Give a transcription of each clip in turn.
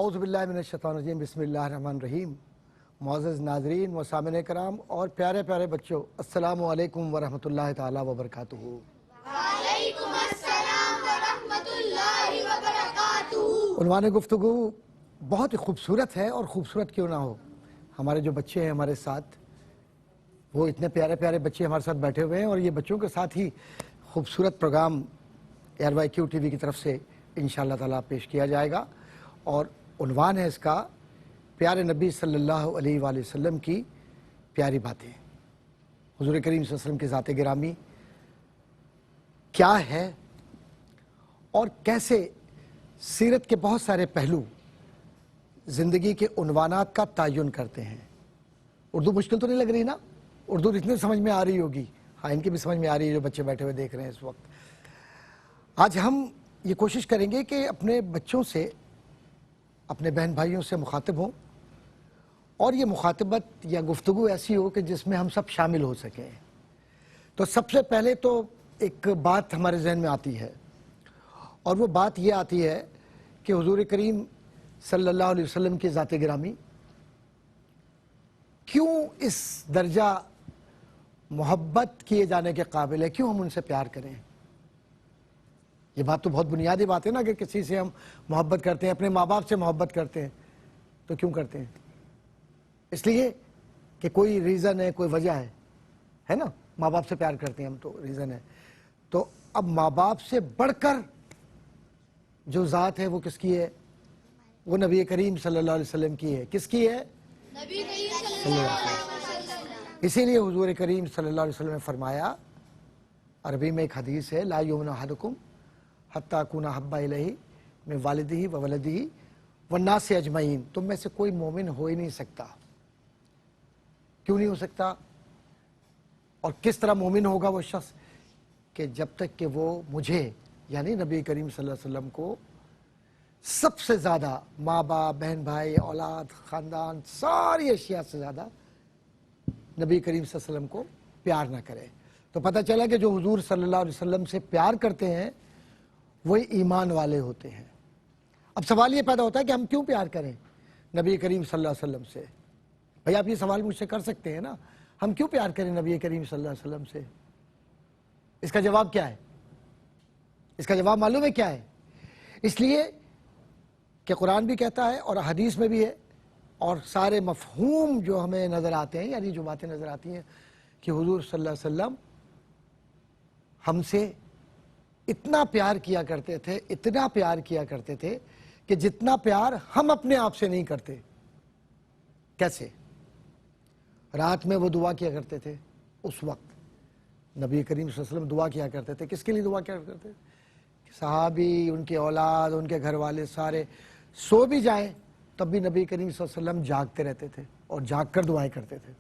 اعوذ باللہ من الشیطان الرجیم بسم اللہ الرحمن الرحیم۔ معزز ناظرین و سامعین کرام اور پیارے پیارے بچوں، السلام علیکم ورحمۃ اللہ تعالی وبرکاتہ۔ وعلیکم السلام ورحمۃ اللہ وبرکاتہ۔ عنوان گفتگو بہت ہی خوبصورت ہے، اور خوبصورت کیوں نہ ہو، ہمارے جو بچے ہیں ہمارے ساتھ، وہ اتنے پیارے پیارے بچے ہمارے ساتھ بیٹھے ہوئے ہیں، اور یہ بچوں کے ساتھ ہی خوبصورت پروگرام ARYQ TV کی طرف سے انشاءاللہ تعالیٰ پیش کیا جائے گا، اور عنوان ہے اس کا پیارے نبی صلی اللہ علیہ وآلہ وسلم کی پیاری باتیں۔ حضور کریم صلی اللہ علیہ وسلم کی ذات گرامی کیا ہے اور کیسے سیرت کے بہت سارے پہلو زندگی کے عنوانات کا تعین کرتے ہیں۔ اردو مشکل تو نہیں لگ رہی نا؟ اردو اتنی سمجھ میں آ رہی ہوگی، ہاں ان کی بھی سمجھ میں آ رہی ہے جو بچے بیٹھے ہوئے دیکھ رہے ہیں اس وقت۔ آج ہم یہ کوشش کریں گے کہ اپنے بچوں سے، اپنے بہن بھائیوں سے مخاطب ہوں، اور یہ مخاطبت یا گفتگو ایسی ہو کہ جس میں ہم سب شامل ہو سکیں۔ تو سب سے پہلے تو ایک بات ہمارے ذہن میں آتی ہے، اور وہ بات یہ آتی ہے کہ حضور کریم صلی اللہ علیہ وسلم کی ذات گرامی کیوں اس درجہ محبت کیے جانے کے قابل ہے، کیوں ہم ان سے پیار کریں۔ یہ بات تو بہت بنیادی بات ہے نا، کہ کسی سے ہم محبت کرتے ہیں، اپنے ماں باپ سے محبت کرتے ہیں، تو کیوں کرتے ہیں؟ اس لیے کہ کوئی ریزن ہے، کوئی وجہ ہے نا، ماں باپ سے پیار کرتے ہیں ہم، تو ریزن ہے۔ تو اب ماں باپ سے بڑھ کر جو ذات ہے وہ کس کی ہے؟ وہ نبی کریم صلی اللہ علیہ وسلم کی ہے۔ کس کی ہے؟ نبی کریم صلی اللہ علیہ وسلم۔ اسی لیے حضور کریم صلی اللہ علیہ وسلم نے فرمایا، عربی میں ایک حدیث ہے، لا یؤمن احدکم حتی اکون احب الیہ من والدہ و ولدہ والناس اجمعین۔ تم میں سے کوئی مومن ہو ہی نہیں سکتا۔ کیوں نہیں ہو سکتا؟ اور کس طرح مومن ہوگا وہ شخص؟ کہ جب تک کہ وہ مجھے یعنی نبی کریم صلی اللہ علیہ وسلم کو سب سے زیادہ، ماں باپ، بہن بھائی، اولاد، خاندان، ساری اشیاء سے زیادہ نبی کریم صلی اللہ علیہ وسلم کو پیار نہ کرے۔ تو پتہ چلا کہ جو حضور صلی اللہ علیہ وسلم سے پیار کرتے ہیں وہی ایمان والے ہوتے ہیں۔ اب سوال یہ پیدا ہوتا ہے کہ ہم کیوں پیار کریں نبی کریم صلی اللہ علیہ وسلم سے؟ بھئی آپ یہ سوال مجھ سے کر سکتے ہیں نا، ہم کیوں پیار کریں نبی کریم صلی اللہ علیہ وسلم سے؟ اس کا جواب کیا ہے؟ اس کا جواب معلوم ہے کیا ہے؟ اس لیے کہ قرآن بھی کہتا ہے اور حدیث میں بھی ہے، اور سارے مفہوم جو ہمیں نظر آتے ہیں، یعنی جو باتیں نظر آتی ہیں کہ حضور صلی اللہ علیہ وسلم ہم سے اتنا پیار کیا کرتے تھے، اتنا پیار کیا کرتے تھے کہ جتنا پیار ہم اپنے آپ سے نہیں کرتے۔ کیسے؟ رات میں وہ دعا کیا کرتے تھے، اس وقت نبی کریم صلی اللہ علیہ وسلم دعا کیا کرتے تھے۔ کس کے لیے دعا کیا کرتے تھے؟ کہ صحابی، ان کے اولاد، ان کے گھر والے سارے سو بھی جائیں تب بھی نبی کریم صلی اللہ علیہ وسلم جاگتے رہتے تھے، اور جاگ کر دعائیں کرتے تھے۔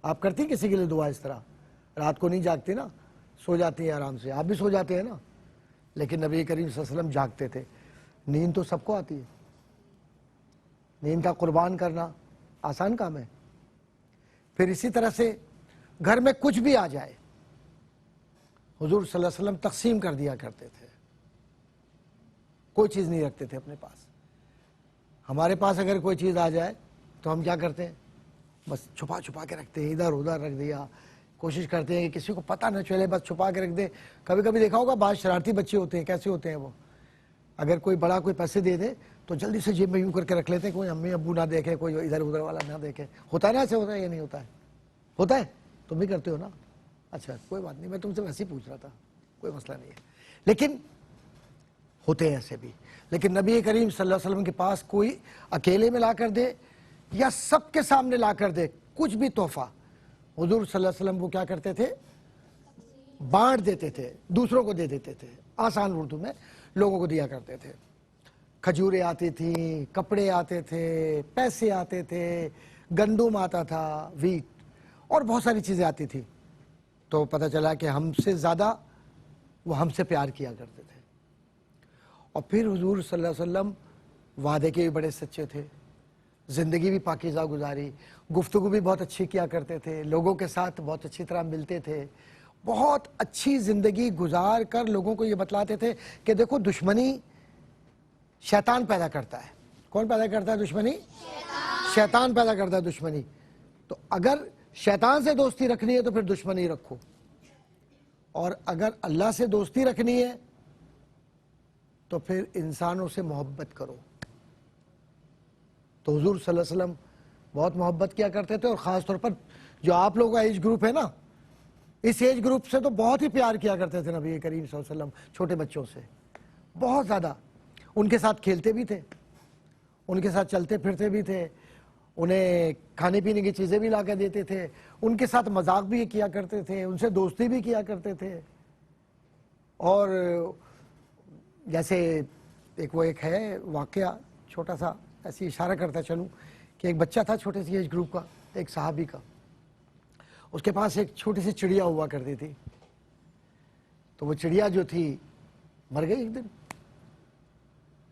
آپ کرتی کسی کے لیے دعا اس طرح؟ رات کو نہیں جاگتے نا، سو جاتے ہیں آرام سے، آپ بھی سو جاتے ہیں نا، لیکن نبی کریم صلی اللہ علیہ وسلم جاگتے تھے۔ نیند تو سب کو آتی ہے، نیند کا قربان کرنا آسان کام ہے۔ پھر اسی طرح سے گھر میں کچھ بھی آ جائے، حضور صلی اللہ علیہ وسلم تقسیم کر دیا کرتے تھے، کوئی چیز نہیں رکھتے تھے اپنے پاس۔ ہمارے پاس اگر کوئی چیز آ جائے تو ہم کیا کرتے ہیں؟ بس چھپا چھپا کے رکھتے ہیں، ادھر ادھر رکھ دیا، کوشش کرتے ہیں کہ کسی کو پتہ نہ چلے، بس چھپا کے رکھ دیں۔ کبھی کبھی دیکھا ہوگا بعض شرارتی بچے ہوتے ہیں، کیسے ہوتے ہیں وہ، اگر کوئی بڑا کوئی پیسے دے دے تو جلدی سے جیب میں یوں کر کے رکھ لیتے ہیں، کوئی امی ابو نہ دیکھے، کوئی ادھر ادھر والا نہ دیکھے۔ ہوتا ہے نا ایسے؟ ہوتا ہے یا نہیں ہوتا ہے؟ ہوتا ہے؟ تم بھی کرتے ہو نا؟ اچھا کوئی بات نہیں، میں تم سے ویسے ہی پوچھ رہا تھا، کوئی مسئلہ نہیں ہے۔ لیکن ہوتے ہیں ایسے بھی۔ لیکن نبی کریم صلی اللہ علیہ وسلم کے پاس کوئی اکیلے میں لا کر دے یا سب کے سامنے لا کر دے کچھ بھی تحفہ، حضور صلی اللہ علیہ وسلم وہ کیا کرتے تھے؟ بانٹ دیتے تھے، دوسروں کو دے دیتے تھے، آسان اردو میں لوگوں کو دیا کرتے تھے۔ کھجوریں آتی تھیں، کپڑے آتے تھے، پیسے آتے تھے، گندم آتا تھا، ویٹ، اور بہت ساری چیزیں آتی تھیں۔ تو پتہ چلا کہ ہم سے زیادہ وہ ہم سے پیار کیا کرتے تھے۔ اور پھر حضور صلی اللہ علیہ وسلم وعدے کے بھی بڑے سچے تھے، زندگی بھی پاکیزہ گزاری، گفتگو بھی بہت اچھی کیا کرتے تھے، لوگوں کے ساتھ بہت اچھی طرح ملتے تھے، بہت اچھی زندگی گزار کر لوگوں کو یہ بتلاتے تھے کہ دیکھو دشمنی शैतान पैदा करता है। कौन पैदा करता है दुश्मनी? शैतान पैदा करता है दुश्मनी। तो अगर शैतान से दोस्ती रखनी है तो फिर दुश्मनी रखो, और अगर अल्लाह से दोस्ती रखनी है तो फिर इंसानों से मोहब्बत करो। तो हुजूर सल्लल्लाहु अलैहि वसल्लम बहुत मोहब्बत किया करते थे, और ख़ास तौर पर जो आप लोगों का एज ग्रुप है ना, इस एज ग्रुप से तो बहुत ही प्यार किया करते थे नबी करीम सल्लल्लाहु अलैहि वसल्लम, छोटे बच्चों से बहुत ज़्यादा। उनके साथ खेलते भी थे, उनके साथ चलते फिरते भी थे, उन्हें खाने पीने की चीज़ें भी ला के देते थे, उनके साथ मजाक भी किया करते थे, उनसे दोस्ती भी किया करते थे। और जैसे एक है वाक़या छोटा सा, ऐसे इशारा करता चलूँ कि एक बच्चा था छोटे सी एज ग्रुप का, एक सहाबी का, उसके पास एक छोटी सी चिड़िया हुआ करती थी। तो वो चिड़िया जो थी मर गई एक दिन।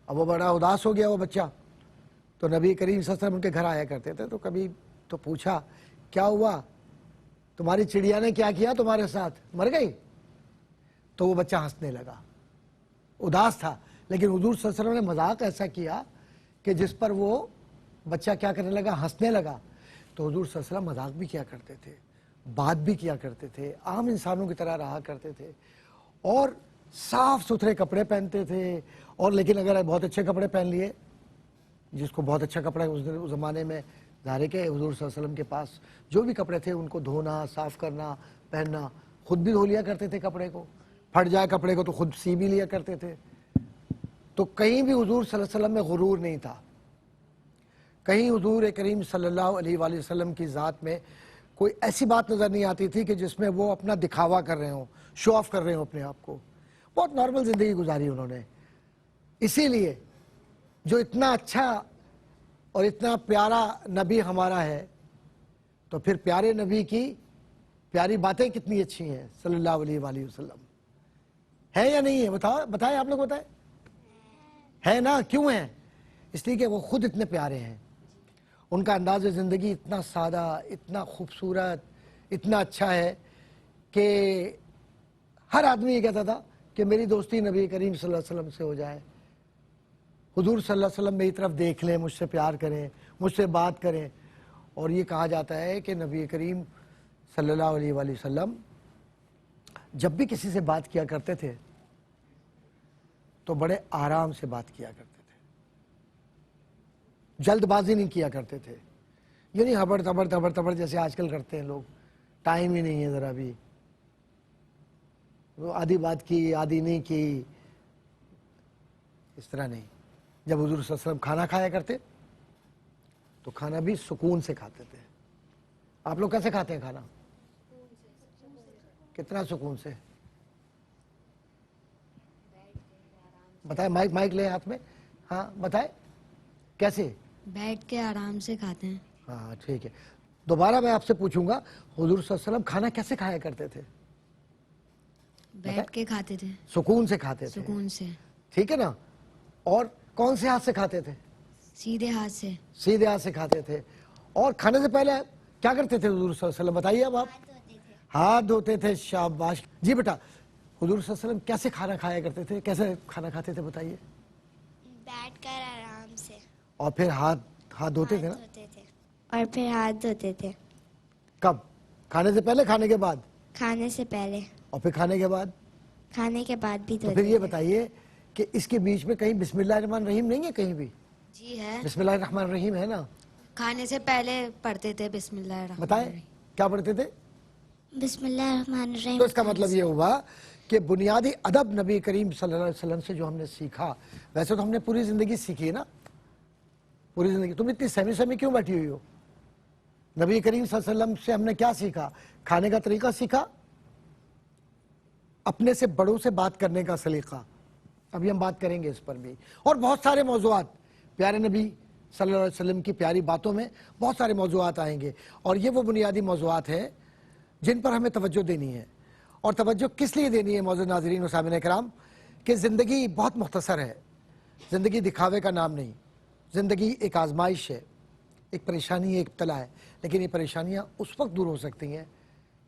अब वो बड़ा उदास हो गया वो बच्चा। तो नबी करीम सल्लल्लाहु अलैहि वसल्लम उनके घर आया करते थे, तो कभी तो पूछा क्या हुआ, तुम्हारी चिड़िया ने क्या किया तुम्हारे साथ, मर गई? तो वो बच्चा हंसने लगा, उदास था, लेकिन हुजूर सल्लल्लाहु अलैहि वसल्लम ने मजाक ऐसा किया कि जिस पर वो बच्चा क्या करने लगा, हंसने लगा। तो हुजूर सल्लल्लाहु अलैहि वसल्लम मजाक भी किया करते थे, बात भी किया करते थे, आम इंसानों की तरह रहा करते थे, और साफ सुथरे कपड़े पहनते थे। और लेकिन अगर बहुत अच्छे कपड़े पहन लिए, जिसको बहुत अच्छा कपड़ा उस ज़माने में ज़ाहिर के हुजूर सल्लल्लाहु अलैहि वसल्लम के पास जो भी कपड़े थे उनको धोना, साफ़ करना, पहनना, खुद भी धो लिया करते थे कपड़े को, फट जाए कपड़े को तो खुद सी भी लिया करते थे। तो कहीं भी हुजूर सल्लल्लाहु अलैहि वसल्लम में गुरूर नहीं था, कहीं हुजूर करीम सल्लल्लाहु अलैहि वसल्लम की ज़ात में कोई ऐसी बात नज़र नहीं आती थी कि जिसमें वो अपना दिखावा कर रहे हों, शो ऑफ कर रहे हों अपने आप को। बहुत नॉर्मल ज़िंदगी गुजारी उन्होंने। इसीलिए जो इतना अच्छा और इतना प्यारा नबी हमारा है, तो फिर प्यारे नबी की प्यारी बातें कितनी अच्छी हैं सल्लल्लाहु अलैहि वसल्लम, है या नहीं है? बताएं आप लोग बताएं, है ना? क्यों है? इसलिए कि वो खुद इतने प्यारे हैं, उनका अंदाज़ ज़िंदगी इतना सादा, इतना खूबसूरत, इतना अच्छा है कि हर आदमी ये कहता था कि मेरी दोस्ती नबी करीम सल्लल्लाहु अलैहि वसल्लम से हो जाए, हुजूर सल्लल्लाहु अलैहि वसल्लम मेरी तरफ देख लें, मुझसे प्यार करें, मुझसे बात करें। और ये कहा जाता है कि नबी करीम सल्लल्लाहु अलैहि वसल्लम जब भी किसी से बात किया करते थे तो बड़े आराम से बात किया करते थे, जल्दबाजी नहीं किया करते थे। ये नहीं हबड़ तबड़ जैसे आजकल करते हैं लोग, टाइम ही नहीं है ज़रा भी, वो आधी बात की आधी नहीं की, इस तरह नहीं। जब हुजूर सल्लल्लाहु अलैहि वसल्लम खाना खाया करते तो खाना भी सुकून से खाते थे। आप लोग कैसे खाते हैं खाना? कितना सुकून से? बताए, माइक ले हाथ में, हाँ बताए कैसे? बैठ के आराम से खाते हैं। हाँ ठीक है। दोबारा मैं आपसे पूछूंगा, हुजूर सल्लल्लाहु अलैहि वसल्लम खाना कैसे खाया करते थे? बैठ के खाते थे, सुकून से खाते थे, सुकून से। ठीक है ना? और कौन से हाथ से खाते थे? सीधे हाथ से। सीधे हाथ से खाते थे। और खाने से पहले क्या करते थे हुजूर सल्लल्लाहु अलैहि वसल्लम? बताइए अब आप। हाथ धोते थे, शाबाश जी बेटा। हुजूर सल्लल्लाहु अलैहि वसल्लम कैसे खाना खाया करते थे, कैसे खाना खाते थे बताइए? बैठकर आराम से। और फिर हाथ धोते थे ना? और फिर हाथ धोते थे। कब? खाने से पहले, खाने के बाद? खाने से पहले, और फिर खाने के बाद? खाने के बाद भी तो धोते फिर ये थे। बताइए कि इसके बीच में कहीं बिस्मिल्लाहिर्रहमानिर्रहीम नहीं है? कहीं भी जी है, बिस्मिल्लाहिर्रहमानिर्रहीम है ना? खाने से पहले पढ़ते थे बिस्मिल्लाह। बताए क्या पढ़ते थे? बिस्मिल्लाहिर्रहमानिर्रहीम। तो इसका मतलब ये हुआ कि बुनियादी अदब नबी करीम सल्लल्लाहु अलैहि वसल्लम से जो हमने सीखा, वैसे तो हमने पूरी जिंदगी सीखी है ना, पूरी जिंदगी। तुम इतनी सहमी क्यों बैठी हुई हो? नबी करीम सल्लल्लाहु अलैहि वसल्लम से हमने क्या सीखा? खाने का तरीका सीखा, अपने से बड़ों से बात करने का सलीका, अभी हम बात करेंगे इस पर भी, और बहुत सारे मौज़ूआत प्यारे नबी सल्लल्लाहु अलैहि वसल्लम की प्यारी बातों में बहुत सारे मौज़ूआत आएंगे। और ये वो बुनियादी मौज़ूआत हैं जिन पर हमें तवज्जो देनी है। और तवज्जो किस लिए देनी है मौजूद नाज़रीन व सामिन कराम? कि ज़िंदगी बहुत मुख्तसर है, ज़िंदगी दिखावे का नाम नहीं, ज़िंदगी एक आजमाइश है, एक परेशानी है, एक इब्तला है। लेकिन ये परेशानियाँ उस वक्त दूर हो सकती हैं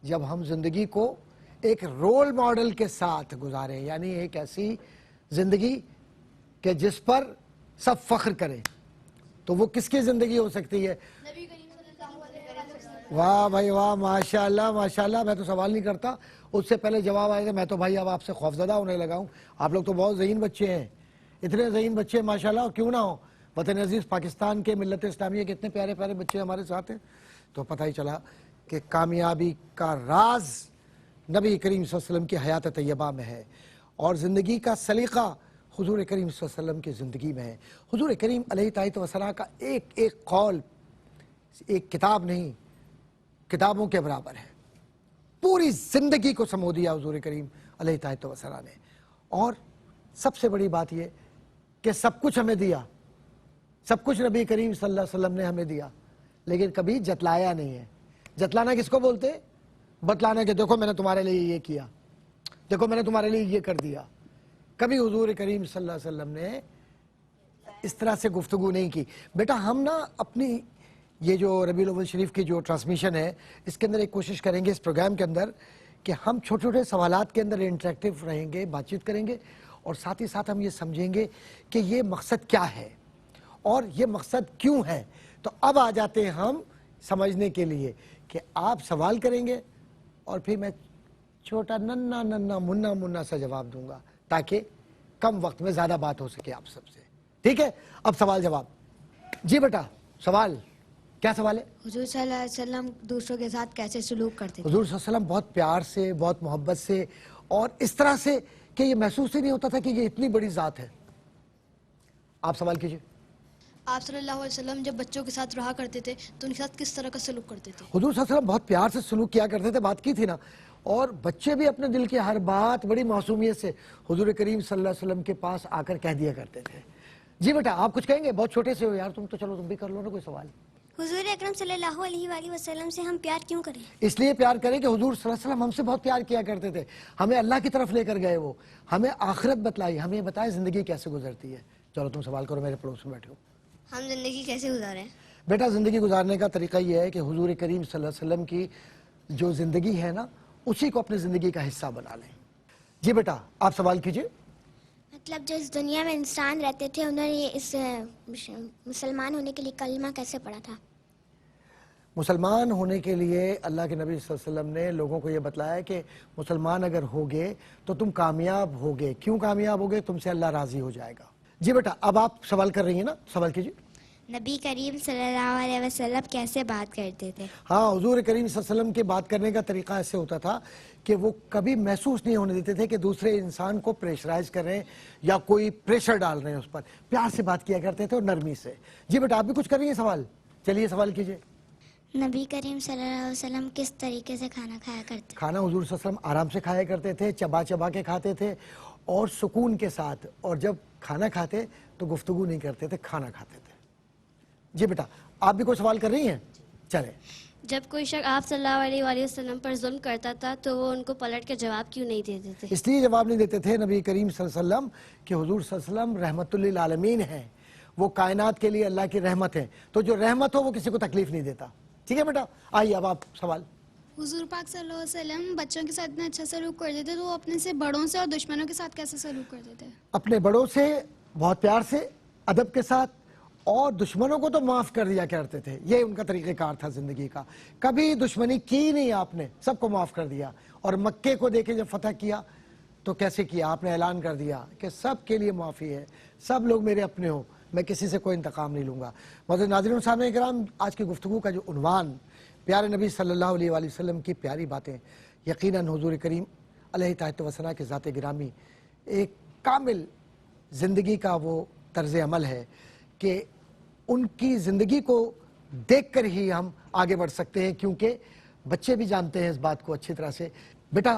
जब हम ज़िंदगी को एक रोल मॉडल के साथ गुजारें, यानी एक ऐसी ज़िंदगी कि जिस पर सब फख्र करें, तो वो किसकी ज़िंदगी हो सकती है? वाह भाई वाह, माशाल्लाह माशाल्लाह। मैं तो सवाल नहीं करता, उससे पहले जवाब आएगा। मैं तो भाई अब आपसे खौफजदा होने लगा हूँ। आप लोग तो बहुत ज़हीन बच्चे हैं, इतने ज़हीन बच्चे माशाल्लाह, क्यों ना हो। वतन अजीज़ पाकिस्तान के मिल्लत इस्लामिया के इतने प्यारे प्यारे बच्चे हमारे साथ हैं, तो पता ही चला कि कामयाबी का राज नबी करीम सल्लल्लाहु अलैहि वसल्लम की हयात तैयबा में है, और ज़िंदगी का सलीक़ा हुज़ूर करीम सल्लल्लाहु अलैहि वसल्लम की ज़िंदगी में है। हुज़ूर करीम अलैहिस्सलाम का एक एक कौल एक किताब नहीं, किताबों के बराबर है। पूरी ज़िंदगी को समो दिया हुज़ूर करीम अलैहिस्सलाम ने। और सबसे बड़ी बात ये कि सब कुछ हमें दिया, सब कुछ नबी करीम सल्लल्लाहु अलैहि वसल्लम ने हमें दिया, लेकिन कभी जतलाया नहीं है। जतलाना किसको बोलते? बतलाना कि देखो मैंने तुम्हारे लिए ये किया, देखो मैंने तुम्हारे लिए ये कर दिया। कभी हुजूर करीम सल्लल्लाहु अलैहि वसल्लम ने इस तरह से गुफ्तगू नहीं की। बेटा हम ना अपनी ये जो रबीउल अव्वल शरीफ की जो ट्रांसमिशन है, इसके अंदर एक कोशिश करेंगे इस प्रोग्राम के अंदर कि हम छोटे छोटे सवालात के अंदर इंटरेक्टिव रहेंगे, बातचीत करेंगे, और साथ ही साथ हम ये समझेंगे कि ये मकसद क्या है और ये मकसद क्यों है। तो अब आ जाते हैं हम समझने के लिए कि आप सवाल करेंगे और फिर मैं छोटा नन्ना नन्ना मुन्ना मुन्ना सा जवाब दूंगा, ताकि कम वक्त में ज़्यादा बात हो सके आप सबसे। ठीक है, अब सवाल जवाब। जी बेटा, सवाल क्या सवाल है? हुजूर सल्लल्लाहु अलैहि वसल्लम दूसरों के साथ कैसे सलूक करते थे? हुजूर सल्लल्लाहु अलैहि वसल्लम बहुत प्यार से, बहुत मोहब्बत से, और इस तरह से कि ये महसूस ही नहीं होता था कि ये इतनी बड़ी ज़ात है। आप सवाल कीजिए। आप सल्लल्लाहु अलैहि वसल्लम जब बच्चों के साथ रहा करते थे तो उनके साथ किस तरह का सलूक करते थे? हुजूर सल्लल्लाहु अलैहि वसल्लम बहुत प्यार से सलूक किया करते थे, बात की थी ना। और बच्चे भी अपने दिल की हर बात बड़ी मासूमियत से हुजूर करीम सल्लल्लाहु अलैहि वसल्लम के पास आकर कह दिया करते थे। जी बेटा, आप कुछ कहेंगे? बहुत छोटे से हो यार तुम तो, चलो तुम भी कर लो ना कोई सवाल। हुजूर अकरम सल्लल्लाहु अलैहि वसल्लम से हम प्यार क्यों करें? इसलिए प्यार करें कि हुजूर सल्लल्लाहु अलैहि वसल्लम हमसे बहुत प्यार किया करते थे। हमें अल्लाह की तरफ लेकर गए, वो हमें आखिरत बतलाई, हमें बताए ज़िंदगी कैसे गुजरती है। चलो तुम सवाल करो, मेरे पड़ोस में बैठे हो। हम जिंदगी कैसे गुजारें? बेटा ज़िंदगी गुजारने का तरीका ये है कि हुजूर करीम सल्लल्लाहु अलैहि वसल्लम की जो ज़िंदगी है ना, उसी को अपनी ज़िंदगी का हिस्सा बना लें। जी बेटा, आप सवाल कीजिए। मतलब जो इस दुनिया में इंसान रहते थे उन्होंने इस मुसलमान होने के लिए कलमा कैसे पढ़ा था? मुसलमान होने के लिए अल्लाह के नबी सल्लल्लाहु अलैहि वसल्लम ने लोगों को ये बताया कि मुसलमान अगर होगे तो तुम कामयाब होगे। क्यों कामयाब होगे? तुमसे अल्लाह राज़ी हो जाएगा। जी बेटा, अब आप सवाल कर रही हैं ना, सवाल कीजिए। नबी करीम सल्लल्लाहु अलैहि वसल्लम कैसे बात करते थे? हाँ, हुजूर करीम सल्लल्लाहु अलैहि वसल्लम के बात करने का तरीका ऐसे होता था कि वो कभी महसूस नहीं होने देते थे कि दूसरे इंसान को प्रेशराइज कर रहे हैं या कोई प्रेशर डाल रहे हैं उस पर। प्यार से बात किया करते थे और नरमी से। जी बेटा, आप भी कुछ कर रही हैं सवाल? चलिए सवाल कीजिए। नबी करीम सल्लल्लाहु अलैहि वसल्लम किस तरीके से खाना खाया करते? खाना हुजूर सल्लल्लाहु अलैहि वसल्लम आराम से खाया करते थे, चबा चबा के खाते थे और सुकून के साथ। और जब खाना खाते तो गुफ्तगू नहीं करते थे, खाना खाते थे। जी बेटा, आप भी कोई सवाल कर रही हैं? चले। जब कोई शख्स आप सल्लल्लाहु अलैहि वसल्लम पर जुल्म करता था तो वो उनको पलट के जवाब क्यों नहीं देते थे? इसलिए जवाब नहीं देते थे नबी करीम सल्लल्लाहु अलैहि वसल्लम कि हुजूर सल्लल्लाहु अलैहि वसल्लम रहमतुल लिल आलमीन है, वो कायनात के लिए अल्लाह की रहमत है। तो जो रहमत हो वो किसी को तकलीफ नहीं देता। ठीक है बेटा, आइए अब आप सवाल। हुजूर पाक सल्लल्लाहु अलैहि वसल्लम बच्चों के साथ इतना अच्छा सलूक करते थे, तो वो अपने से बड़ों से और दुश्मनों के साथ कैसे सलूक करते थे? अपने बड़ों से बहुत प्यार से, अदब के साथ, और दुश्मनों को तो माफ़ कर दिया करते थे। ये उनका तरीक़ेकार था ज़िंदगी का। कभी दुश्मनी की नहीं आपने, सबको माफ़ कर दिया। और मक्के को देखे जब फतह किया तो कैसे किया? आपने ऐलान कर दिया कि सब के लिए माफ़ी है, सब लोग मेरे अपने हो, मैं किसी से कोई इंतकाम नहीं लूँगा। मौजूद नाज़रीन साहब कराम, आज की गुफ्तगू का जो उन्वान प्यारे नबी सल्लल्लाहु अलैहि वसल्लम की प्यारी बातें, यकीनन हुजूर करीम अलैहिस्सलाम के ज़ात गिरामी एक कामिल ज़िंदगी का वो तर्ज़ अमल है कि उनकी ज़िंदगी को देखकर ही हम आगे बढ़ सकते हैं, क्योंकि बच्चे भी जानते हैं इस बात को अच्छी तरह से। बेटा,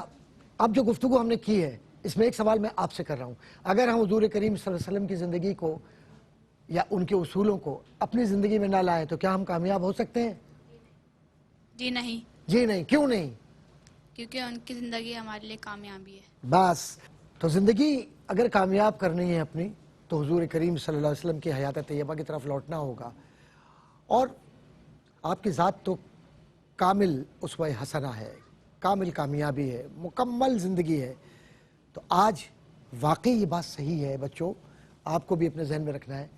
अब जो गुफ्तगू हमने की है इसमें एक सवाल मैं आपसे कर रहा हूँ। अगर हम हुजूर करीम सल्लल्लाहु अलैहि वसल्लम की ज़िंदगी को या उनके उसूलों को अपनी ज़िंदगी में ना लाएं तो क्या हम कामयाब हो सकते हैं? जी नहीं, जी नहीं। क्यों नहीं? क्योंकि उनकी ज़िंदगी हमारे लिए कामयाबी है। बस, तो ज़िंदगी अगर कामयाब करनी है अपनी तो हुजूर करीम सल्लल्लाहु अलैहि वसल्लम की हयात तैयबा की तरफ लौटना होगा। और आपकी ज़ात तो कामिल उसवा हसना है, कामिल कामयाबी है, मुकम्मल ज़िंदगी है। तो आज वाकई ये बात सही है बच्चों, आपको भी अपने जहन में रखना है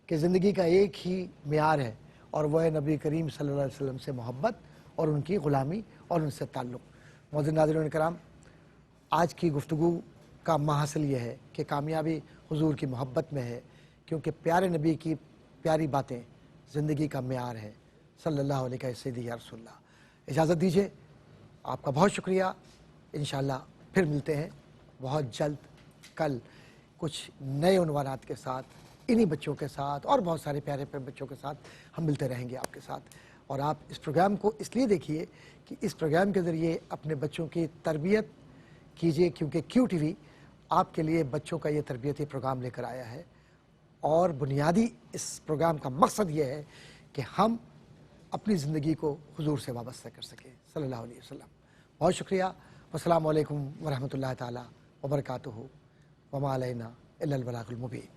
کہ ज़िंदगी का एक ही मेयार है और वह है नबी करीम सल्लल्लाहु अलैहि वसल्लम से मोहब्बत और उनकी ग़ुलामी और उनसे ताल्लुक़। मौजूद नाज़रीन कराम, आज की गुफ्तगू का महासिल ये है कि कामयाबी हुजूर की मोहब्बत में है, क्योंकि प्यारे नबी की प्यारी बातें ज़िंदगी का मेयार है। सल्लल्लाहु अलैहि सय्यदी या रसूलल्लाह। इजाज़त दीजिए, आपका बहुत शुक्रिया। इंशाअल्लाह फिर मिलते हैं बहुत जल्द, कल कुछ नए उन्वानात के साथ, इन्हीं बच्चों के साथ और बहुत सारे प्यारे प्यारे बच्चों के साथ हम मिलते रहेंगे आपके साथ। और आप इस प्रोग्राम को इसलिए देखिए कि इस प्रोग्राम के ज़रिए अपने बच्चों की तरबियत कीजिए, क्योंकि QTV आपके लिए बच्चों का ये तरबियती प्रोग्राम लेकर आया है। और बुनियादी इस प्रोग्राम का मकसद ये है कि हम अपनी ज़िंदगी को हुजूर से वाबस्ता कर सकें सल्लल्लाहु अलैहि वसल्लम। बहुत शुक्रिया। अस्सलामु अलैकुम वरहमतुल्लाहि ताला व बरकातुहू व मा अलैना इल्लल बलागुल मुबीन।